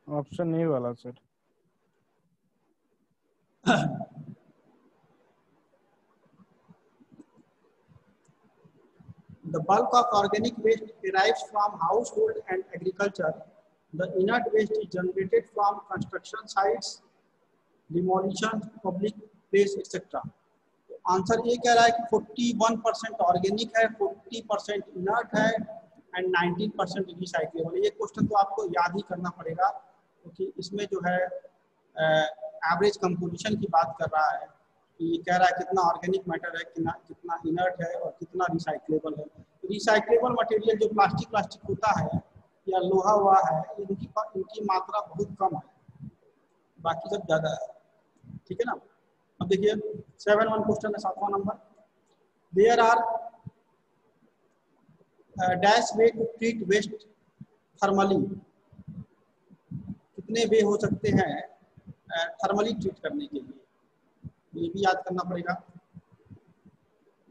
Option नहीं वाला sir. The bulk of organic waste derives from household and agriculture. The inert waste is generated from construction sites, demolition, public place, etc. Answer ये कह रहा है कि 41% organic है, 40% inert है एंड 19% रिसाइक्लेबल। ये क्वेश्चन तो आपको याद ही करना पड़ेगा क्योंकि इसमें जो है एवरेज कंपोजिशन की बात कर रहा है कि ये कह रहा है कितना ऑर्गेनिक मैटर है, कितना इनर्ट है और कितना रिसाइक्लेबल है। रिसाइक्लेबल मटेरियल जो प्लास्टिक होता है या लोहा हुआ है, इनकी मात्रा बहुत कम है, बाकी सब ज़्यादा है। ठीक है ना। अब देखिए 7-1 क्वेश्चन है, 7वां नंबर। There are dash ways to treat waste thermally. कितने वे हो सकते हैं थर्मली ट्रीट करने के लिए, ये भी याद करना पड़ेगा।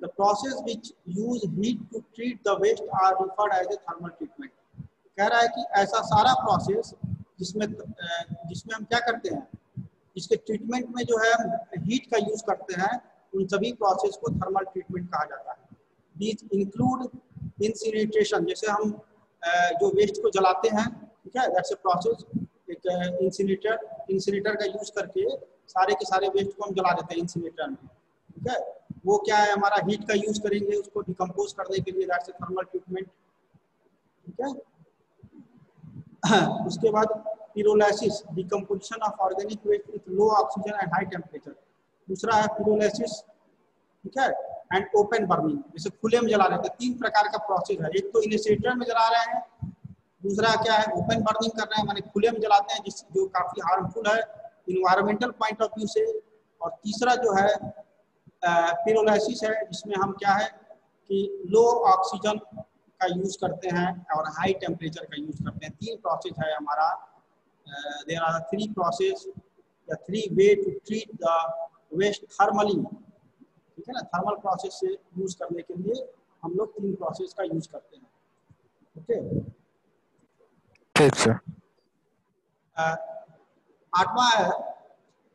The process which use heat to treat the waste are referred as a thermal treatment। कह रहा है कि ऐसा सारा प्रोसेस जिसमें हम क्या करते हैं, इसके ट्रीटमेंट में जो है हीट का यूज करते हैं, उन सभी प्रोसेस को थर्मल ट्रीटमेंट कहा जाता है। These include incineration, जैसे हम जो वेस्ट को जलाते हैं, ठीक है, दैट्स ए प्रोसेस। एक इंसिनेटर का यूज करके सारे के सारे वेस्ट को हम जला देते हैं इंसिनेटर में, ठीक है। वो क्या है, हमारा हीट का यूज करेंगे उसको डिकम्पोज करने के लिए, दैट्स ए थर्मल ट्रीटमेंट, ठीक है। उसके बाद pyrolysis, decomposition of organic waste with low oxygen and high temperature। दूसरा है pyrolysis, ठीक है, एंड ओपन बर्निंग, जैसे खुले में जला रहे थे। 3 प्रकार का प्रोसेस है, एक तो इनिशिएटर में जला रहे हैं, दूसरा क्या है ओपन बर्निंग कर रहे हैं, माने खुले में जलाते हैं जो काफी हार्मफुल है इन्वायरमेंटल पॉइंट ऑफ व्यू से, और तीसरा जो है pyrolysis है, जिसमें हम क्या है कि लो ऑक्सीजन का यूज करते हैं और हाई टेम्परेचर का यूज करते हैं। 3 प्रोसेस है हमारा। देयर आर 3 प्रोसेस या 3 way to treat the waste thermally, ठीक है ना। थर्मल प्रोसेस से यूज करने के लिए हम लोग 3 प्रोसेस का यूज करते हैं। ओके, ठीक सर। 8वां है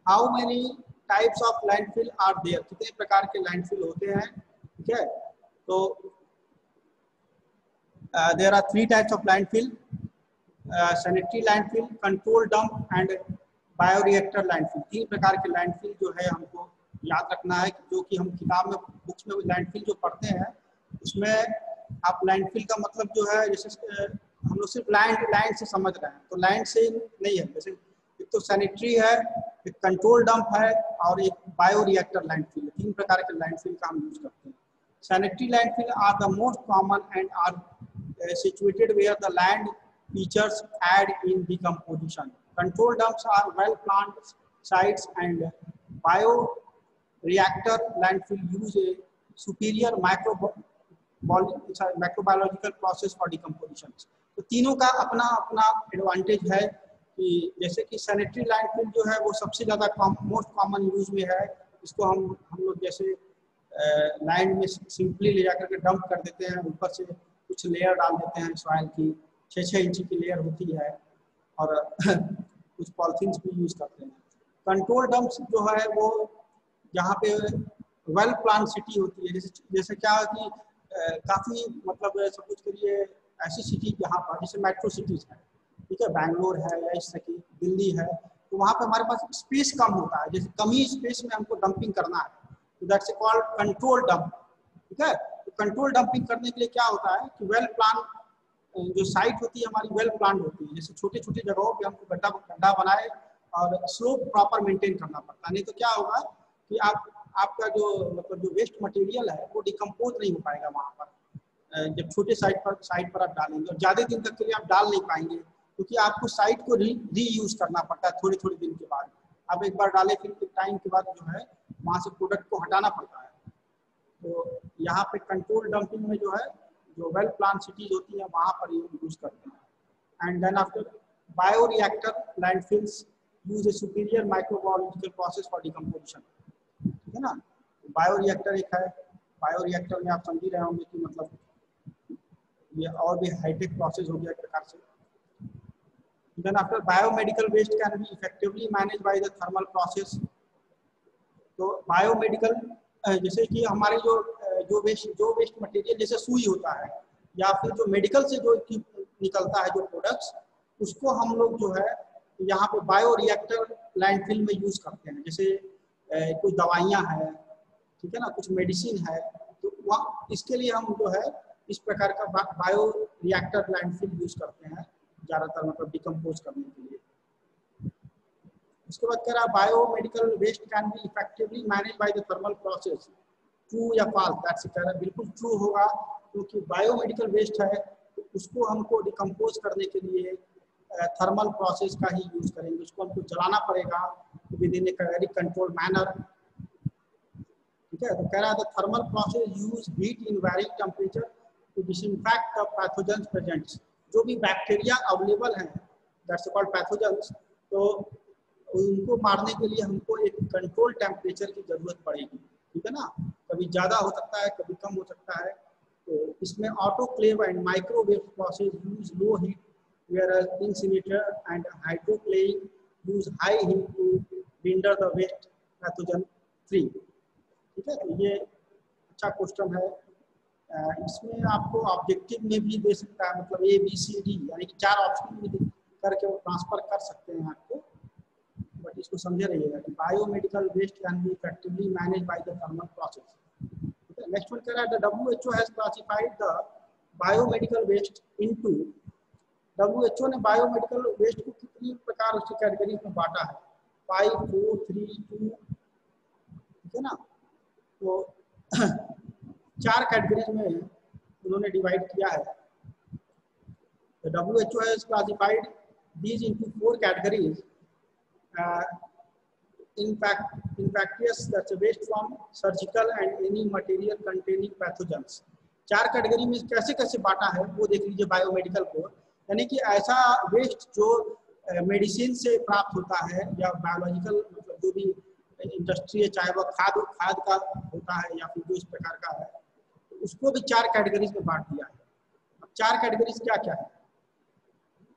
how many types of landfill are there. कितने प्रकार के लैंडफिल होते हैं, ठीक है। तो there are 3 types of landfill, sanitary landfill, control dump and bioreactor landfill. 3 प्रकार के लैंडफिल जो है हमको याद रखना है, जो कि हम किताब में बुक्स में लैंडफिल जो पढ़ते हैं उसमें आप लैंडफिल का मतलब जो है, जैसे हम लोग सिर्फ लैंड से समझ रहे हैं, तो लैंड से नहीं है। जैसे एक तो सैनिटरी है, एक कंट्रोल डंप है और एक बायोरिएक्टर लैंडफिल। 3 प्रकार के लैंडफिल का हम यूज करते हैं। Sanitary landfill are the most common and are situated where the land features add in decomposition. Control dumps are well planned sites and bioreactor landfill use a superior microbiological process for decomposition। तो तीनों का अपना अपना advantage है कि जैसे कि sanitary landfill जो है वो सबसे ज़्यादा मोस्ट कॉमन यूज में है। इसको हम लोग जैसे लैंड में सिंपली ले जाकर के डंप कर देते हैं, ऊपर से कुछ लेयर डाल देते हैं सॉइल की, 6-6 इंच की लेयर होती है, और कुछ पॉलिथीन्स भी यूज करते हैं। कंट्रोल डंप्स जो है वो जहाँ पे वेल प्लान सिटी होती है, जैसे क्या कि काफ़ी मतलब सपोज करिए ऐसी सिटी जहाँ पर जैसे मेट्रो सिटीज है, ठीक है, बैंगलोर है या इस तरह दिल्ली है, तो वहाँ पे हमारे पास स्पेस कम होता है, जैसे कम ही स्पेस में हमको डंपिंग करना है, तो दैट्स कॉल्ड कंट्रोल डंप, ठीक है। तो कंट्रोल डंपिंग करने के लिए क्या होता है कि वेल प्लान जो साइट होती है हमारी वेल प्लान होती है, जैसे छोटी छोटी जगहों पे हमको गड्ढा बनाए और स्लोप प्रॉपर मेंटेन करना पड़ता है, नहीं तो क्या होगा कि आपका जो मतलब जो वेस्ट मटेरियल है वो डिकम्पोज नहीं हो पाएगा वहाँ पर। जब छोटे साइट पर आप डालेंगे और ज़्यादा दिन तक के लिए आप डाल नहीं पाएंगे, क्योंकि आपको साइट को रीयूज करना पड़ता है थोड़े थोड़े दिन के बाद। आप एक बार डाले फिर टाइम के बाद जो है वहाँ से प्रोडक्ट को हटाना पड़ता है। तो यहाँ पे कंट्रोल डंपिंग में जो है जो वेल प्लान सिटीज होती है वहाँ पर यूज करते हैं। And then after bioreactor landfills use a superior microbiological process for decomposition, ठीक है ना। बायोरिएक्टर एक है, बायोरिएक्टर में आप समझ ही रहे होंगे कि मतलब ये और भी हाईटेक प्रोसेस हो गया एक प्रकार से। Then after biomedical waste can be effectively managed by the thermal process. तो बायोमेडिकल जैसे कि हमारे जो वेस्ट मटेरियल जैसे सुई होता है या फिर जो मेडिकल से जो निकलता है जो प्रोडक्ट्स, उसको हम लोग जो है यहाँ पे बायो रिएक्टर लैंडफिल में यूज करते हैं। जैसे कुछ दवाइयाँ हैं, ठीक है ना, कुछ मेडिसिन है, तो वहाँ इसके लिए हम जो है इस प्रकार का बायो रिएक्टर लैंडफिल यूज करते हैं ज़्यादातर, मतलब डिकम्पोज करने के लिए। उसके बाद कह रहा है biomedical waste can be effectively manage by the thermal process. True या फॉल्स? दैट्स कह रहा है बिल्कुल ट्रू होगा, क्योंकि बायोमेडिकल वेस्ट है तो उसको हमको डिकम्पोज करने के लिए थर्मल प्रोसेस का ही यूज करेंगे, उसको हमको जलाना पड़ेगा within a very control manner. ठीक है, तो कह रहा है the thermal process use heat in varying temperature to disinfect the pathogens presents. जो भी बैक्टीरिया अवेलेबल हैं दैट्स कॉल्ड पैथोजेंस, तो उनको मारने के लिए हमको एक कंट्रोल टेम्परेचर की जरूरत पड़ेगी। ठीक है ना, कभी ज़्यादा हो सकता है, कभी कम हो सकता है। तो इसमें autoclave and microwave process use low heat, whereas incinerator and hydroclaying use high heat to render the waste pathogen free। ठीक है, तो ये अच्छा क्वेश्चन है। इसमें आपको ऑब्जेक्टिव में भी दे सकता है, मतलब ABCD यानी कि 4 ऑप्शन में करके वो ट्रांसफर कर सकते हैं आपको, बट इसको समझे रहिएगा कि biomedical waste can be effectively manage by the thermal process. Next one कह रहा है the WHO has classified the biomedical waste into. WHO ने बायोमेडिकल वेस्ट को कितनी प्रकार उसकी कैटेगरी में बांटा है? 5, 4, 3, 2। ठीक है ना, तो 4 कैटेगरीज में उन्होंने डिवाइड किया है। The WHO has classified these into 4 categories. Infectious, that's a waste from surgical and any material containing pathogens। 4 category में कैसे कैसे बांटा है वो देख लीजिए बायोमेडिकल को। यानी कि ऐसा वेस्ट जो मेडिसिन से प्राप्त होता है या बायोलॉजिकल, मतलब जो भी इंडस्ट्री है, चाहे वह खाद का होता है या फिर जो इस प्रकार का है, तो उसको भी 4 कैटेगरीज में बांट दिया है। अब 4 कैटेगरीज क्या क्या है?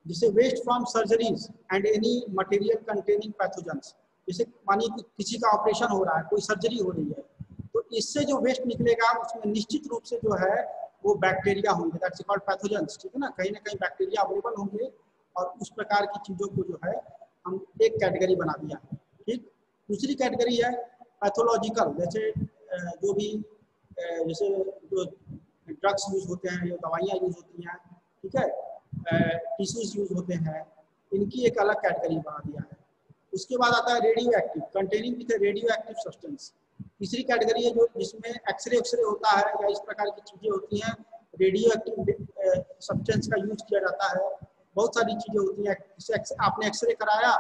जैसे waste from surgeries and any material containing pathogens. जैसे मानिए किसी का ऑपरेशन हो रहा है, कोई सर्जरी हो रही है, तो इससे जो वेस्ट निकलेगा उसमें निश्चित रूप से जो है वो बैक्टीरिया होंगे, दैट्स कॉल्ड पैथोजेंस। ठीक है ना कहीं बैक्टीरिया अवेलेबल होंगे, और उस प्रकार की चीज़ों को जो है हम एक कैटेगरी बना दिया है। ठीक, दूसरी कैटेगरी है पैथोलॉजिकल, जैसे जो भी जैसे जो ड्रग्स यूज होते हैं, जो दवाइयाँ यूज होती हैं, ठीक है, टिश्यूज यूज होते हैं, इनकी एक अलग कैटेगरी बना दिया है। उसके बाद आता है radio active, containing with radio active substance. तीसरी कैटेगरी है जो जिसमें एक्सरे होता है या इस प्रकार की चीज़ें होती हैं, रेडियो एक्टिव सब्सटेंस का यूज किया जाता है। बहुत सारी चीज़ें होती हैं, जैसे आपने एक्सरे कराया,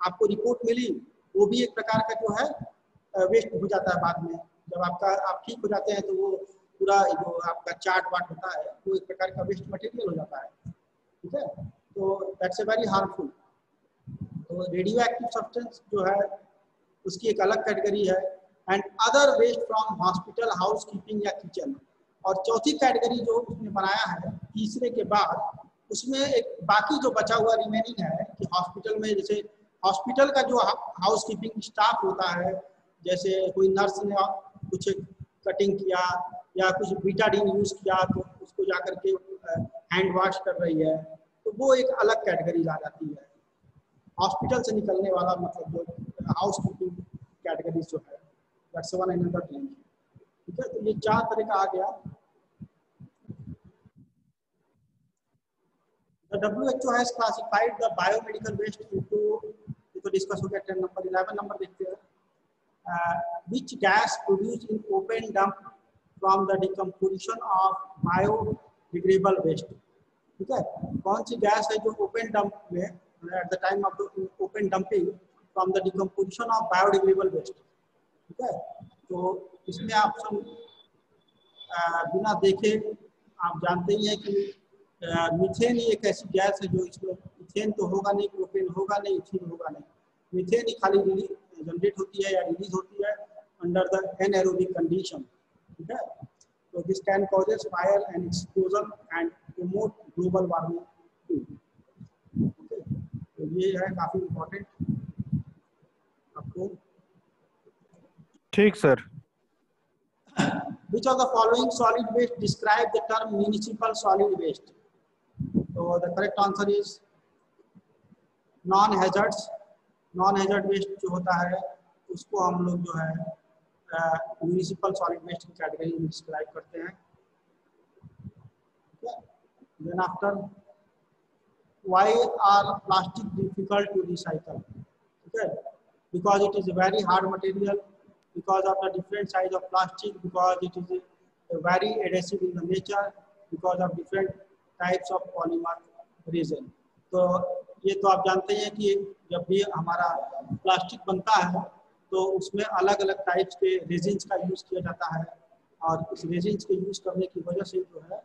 आपको रिपोर्ट मिली, वो भी एक प्रकार का जो है वेस्ट हो जाता है बाद में। जब आप ठीक हो जाते हैं तो वो पूरा जो आपका चार्ट वाट होता है वो एक प्रकार का वेस्ट मटेरियल हो जाता है। ठीक है, तो दैट्स ए वेरी हार्मफुल। तो रेडियो एक्टिव सब्सटेंस जो है उसकी एक अलग कैटेगरी है। And other waste from hospital, house keeping या किचन। और चौथी कैटेगरी जो उसने बनाया है तीसरे के बाद, उसमें एक बाकी जो बचा हुआ रिमेनिंग है कि हॉस्पिटल में, जैसे हॉस्पिटल का जो हाउस कीपिंग स्टाफ होता है, जैसे कोई नर्स ने कुछ कटिंग किया या कुछ बीटाडीन यूज किया तो उसको जाकर के हैंड वॉश कर रही है, तो वो एक अलग कैटेगरी आ जाती है। हॉस्पिटल से निकलने वाला मतलब जो हाउस कीपिंग कैटेगरीज जो है, दैट्स वन अनदर रेंज। ठीक है, तो ये 4 तरह का आ गया। The WHO has classified the biomedical waste into, तो डिस्कस हो गया 10 नंबर। 11 नंबर देखते हैं, which gas produced in open dump from the decomposition of biodegradable waste। ठीक है, कौन सी गैस है जो ओपन डंप में at the time of open dumping from the decomposition of biodegradable waste. ठीक है, तो इसमें आप सब बिना देखे आप जानते ही हैं कि मीथेन ही एक ऐसी गैस है जो, इसमें मीथेन तो होगा नहीं, प्रोपेन होगा नहीं, इथीन होगा नहीं, मीथेन ही खाली जनरेट होती है या रिलीज होती है अंडर द एनएरोबिक कंडीशन। ठीक है, तो this can causes fire and explosion and promote global warming. तो ये है काफ़ी इम्पोर्टेंट आपको। ठीक sir. Which of the following solid waste describe the term municipal solid waste? So the correct answer is non-hazards. Non-hazard waste जो होता है उसको हम लोग जो है म्यूनिसिपल सॉलिड वेस्ट की कैटेगरी में डिस्क्राइब करते हैं। Then after, why are plastic difficult to recycle? Okay, because it is a very hard material, because of the different size of plastic, because it is a very adhesive in the nature, because of different types of polymer resin. तो ये तो आप जानते हैं कि जब भी हमारा प्लास्टिक बनता है तो उसमें अलग अलग टाइप्स के रेजिन्स का यूज़ किया जाता है, और इस रेजिन्स के यूज़ करने की वजह से जो है